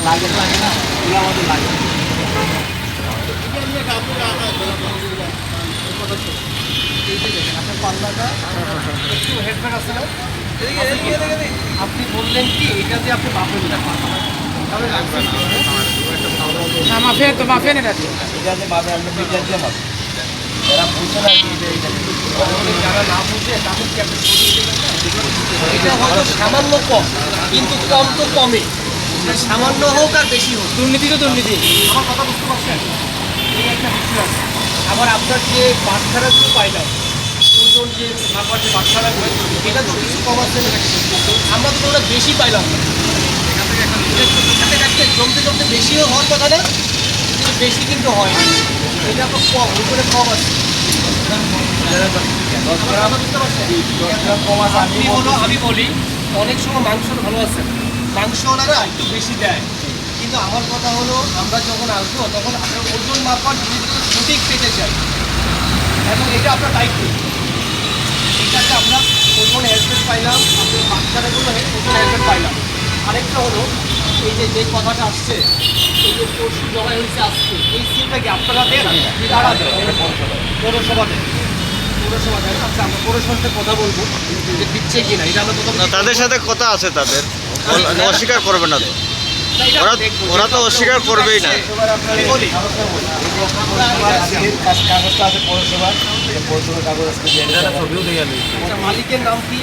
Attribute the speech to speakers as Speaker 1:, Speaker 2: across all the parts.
Speaker 1: লাগে লাগে না, এগুলো আমাদের লাগে। আপনার পাল্লাটা একটু হেডব্যান্ড আছে না, আপনি বললেন কি এটা যে আপনি বাপের না তাহলে লাগবে না, মাফিয়া তো মাফিয়া নেই, এটা যে মাফে আপনি বিজার দিয়ে মাফ যারা বুঝে না, যারা না বুঝে তাদেরকে আপনি এটা হয়তো সামান্য কম, কিন্তু কম তো কমই, সামান্য হোক আর বেশি হোক, দুর্নীতি তো দুর্নীতি। আমার কথা বুঝতে পারছেন, এই একটা বিষয় আছে। আবার আপনার যে বাচ্চারাগুলো পাইলাম, দুজন যে নাম্বার যে বাচ্চারাগুলো, এটা তো কিছু কম আছে, আমরা তো ওরা বেশি পাইলাম না, এখান থেকে জমতে জমতে বেশিও হওয়ার কথা না, কিন্তু বেশি কিন্তু হয় না, এটা তো কম, উপরে কম আছে। আমি বলি অনেক সময় মাংস ভালো আছে, মাংসওয়ালারা একটু বেশি দেয়, কিন্তু আমার কথা হলো আমরা যখন আসবো তখন আপনার ওজন মাপার জিনিসগুলো সঠিক পেতে চাই, এবং এটা আপনার দায়িত্ব। এটাতে আমরা ওজন হেলমেট পাইলাম, আপনার বাচ্চারাগুলো ওজন হেলমেট পাইলাম। আরেকটা হলো এই যে কথাটা আসছে, এই যে পরশু জবাই হয়েছে আজকে, এই সিলটা কি আপনারা দেন, তারা দেন, পৌরসভা দেন, পৌরসভা দেন। আচ্ছা, আমরা পৌরসভার সাথে কথা বলবো যে দিচ্ছে কিনা, এটা আমরা
Speaker 2: তাদের সাথে কথা আছে, তাদের অস্বীকার করবে না তো, ওরা তো অস্বীকার করবেই না।
Speaker 1: মালিকের নাম কি?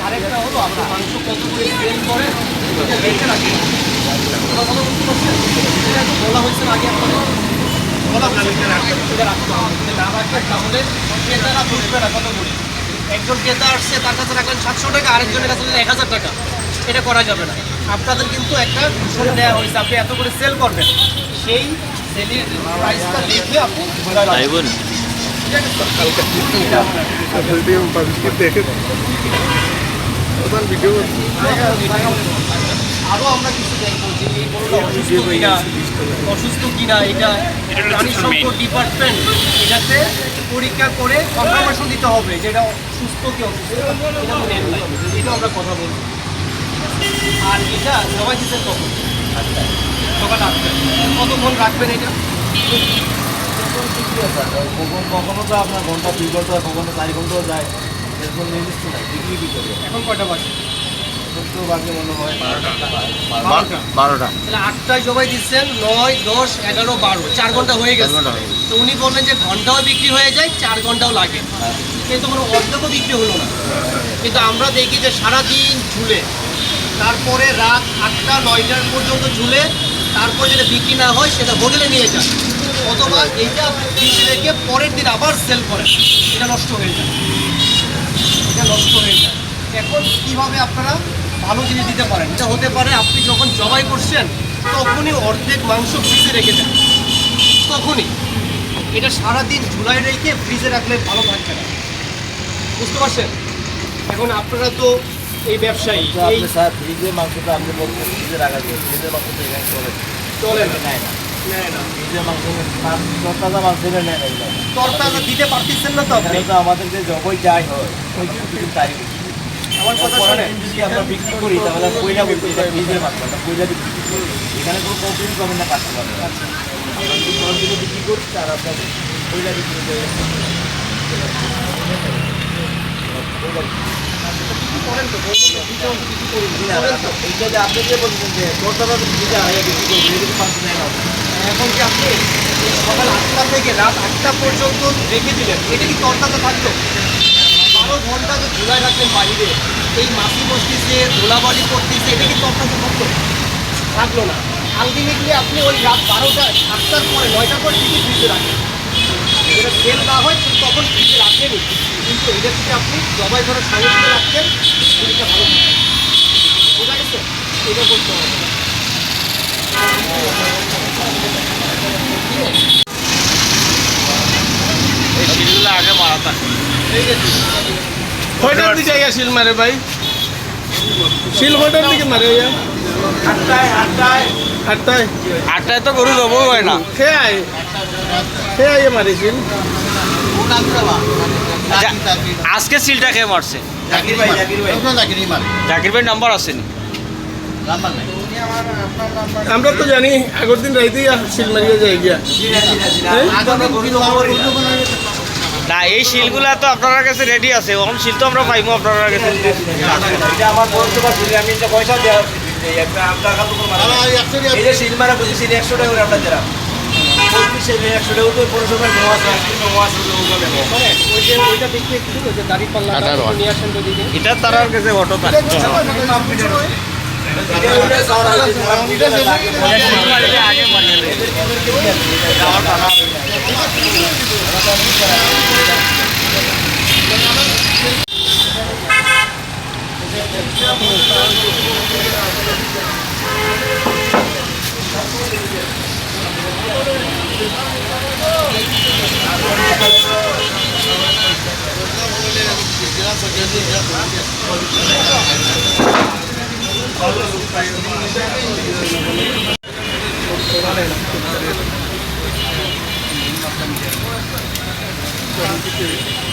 Speaker 1: আরেকটা হলো আপনার মাংস কত করে সেল করে বেঁচে রাখে, বলা হয়েছে আগে আপনাদের বলা হয়েছে না রাখতে, তাহলে ক্রেতারা বুঝবে না কত করে। একজন ক্রেতা আসছে, তার কাছে রাখলেন 700 টাকা, আরেকজনের কাছে 1000 টাকা, এটা করা যাবে না। আপনাদের কিন্তু একটা ঘোষণা দেওয়া হয়েছে, আপনি এত করে সেল করবেন, সেই সেলের প্রাইসটা দেখে আপনি আরো আমরা কিছু দেখবো যে এই গরুটা অসুস্থ কিনা, এটা প্রাণী সম্পদ ডিপার্টমেন্ট এটাতে পরীক্ষা করে কনফার্মেশন দিতে হবে যে এটা সুস্থ কি অসুস্থ, এটা আমরা কথা বলবো। আর এটা জবাই দিতে কখন? সকাল 8টায়। কতক্ষণ রাখবেন এটা? কখনো তো আপনার ঘন্টা 2 ঘন্টা, কখনো 4 ঘন্টাও যায়, এরকম নির্দিষ্ট নাই, বিক্রি কি করবে। এখন কয়টা বাজে? তো বাজে মনে হয় 12টা। তাহলে 8টায় জবাই দিচ্ছেন, 9, 10, 11, 12, 4 ঘন্টা হয়ে গেছে। তো উনি বললেন যে ঘন্টাও বিক্রি হয়ে যায়, 4 ঘন্টাও লাগে, কিন্তু কোনো অর্ধেকও বিক্রি হলো না। কিন্তু আমরা দেখি যে সারাদিন ঝুলে, তারপরে রাত 8টা 9টার পর্যন্ত ঝুলে, তারপরে যেটা বিক্রি না হয় সেটা হোটেলে নিয়ে যান, অথবা এইটা ফ্রিজে রেখে পরের দিন আবার সেল করেন, এটা নষ্ট হয়ে যায়, এটা নষ্ট হয়ে যায়। এখন কীভাবে আপনারা ভালো জিনিস দিতে পারেন? এটা হতে পারে আপনি যখন জবাই করছেন তখনই অর্ধেক মাংস ফ্রিজে রেখে দেন, তখনই। এটা সারাদিন ঝুলাই রেখে ফ্রিজে রাখলে ভালো থাকবে না, বুঝতে পারছেন? এখন আপনারা তো এই ব্যবসায়ী, স্যার ফ্রিজের মাংসটা আপনি বলছেন ফ্রিজে রাখা যায়, ফ্রিজের মাংসটা এখানে চলে না, নেয় না, ফ্রিজের মাংস তরতাজা মাংস নেয় না, তরতাজা দিতে পারতেছেন না। তো আপনি তো আমাদের যে জবই যাই হয় ওই কিছু তারিখ, আমার কথা শোনেন, যদি আমরা বিক্রি করি তাহলে পয়লা বলতে এটা ফ্রিজের মাংস, আমরা পয়লা বিক্রি করি, এখানে কোনো কমপ্লেন করবেন না কাস্টমার। আচ্ছা, আমরা যদি জলগুলো বিক্রি করছি আর আপনাদের পয়লা বিক্রি করে করেন তো, এইটা যে আপনি যে বলছেন যে তরতাজা বিক্রি মাংস নেয় না, এখন কি আপনি সকাল 8টা থেকে রাত 8টা পর্যন্ত রেখে দিলেন, এটা কি তরতাজা থাকতো? 12 ঘন্টা যে ঝুলাই রাখলেন বাইরে, এই মাছি বসতেছে, ধুলাবালি করতেছে, এটা কি তরতাজা থাকতো? থাকলো না। আলটিমেটলি আপনি ওই রাত 12টা 8টার পরে 9টার পর ঠিকই ফ্রিজে রাখেন, যেটা সেল না হয় তখন ফ্রিজে রাখেনি, কিন্তু এটা থেকে আপনি জবাই করে সঙ্গে সঙ্গে রাখছেন, জিনিসটা ভালো থাকে, বোঝা গেছে? এটা করতে হবে।
Speaker 2: এই শিলগুলো আগে মারা থাকে,
Speaker 3: কয়টার দিকে আইয়া শিল মারে ভাই? শিল কয়টার দিকে মারে?
Speaker 2: 8টায় তো গরু জবো হয় না,
Speaker 3: খেয়ে আইয়া মারে শিল।
Speaker 2: আজকে সিলটা খেয়ে মারছে।
Speaker 1: জাকির ভাই
Speaker 2: জাকির ভাই নাম্বার আসেনি।
Speaker 1: নাম্বার নাই।
Speaker 3: আমরা তো জানি আগের দিন রাইতেই শিল মারিয়ে যায় গিয়া
Speaker 1: আগে আমরা গরিব খবরই না।
Speaker 2: না এই শিলগুলা তো আপনার কাছে রেডি আছে ওখান শিল তো আমরা পাইবো আপনার কাছে
Speaker 1: এটা আমার পৌরসভা ছিল, আমি এটা পয়সা দেওয়া এই একটা আমরা কাজ করব না। এই যে সিল মারা বুঝছি 100 টাকা করে আমরা দিলাম। 25 এর 100 টাকা করে পৌরসভায় নোয়া আছে, নোয়া আছে ওগুলো নেব।
Speaker 3: ওইটা দেখতে একটু ওই যে দাড়ি পাল্লা নিয়ে আসেন তো দিকে
Speaker 2: এটা তার কাছে অটো থাকে
Speaker 1: এটা সারা এটা
Speaker 2: আগে মারিয়ে
Speaker 3: Thank you.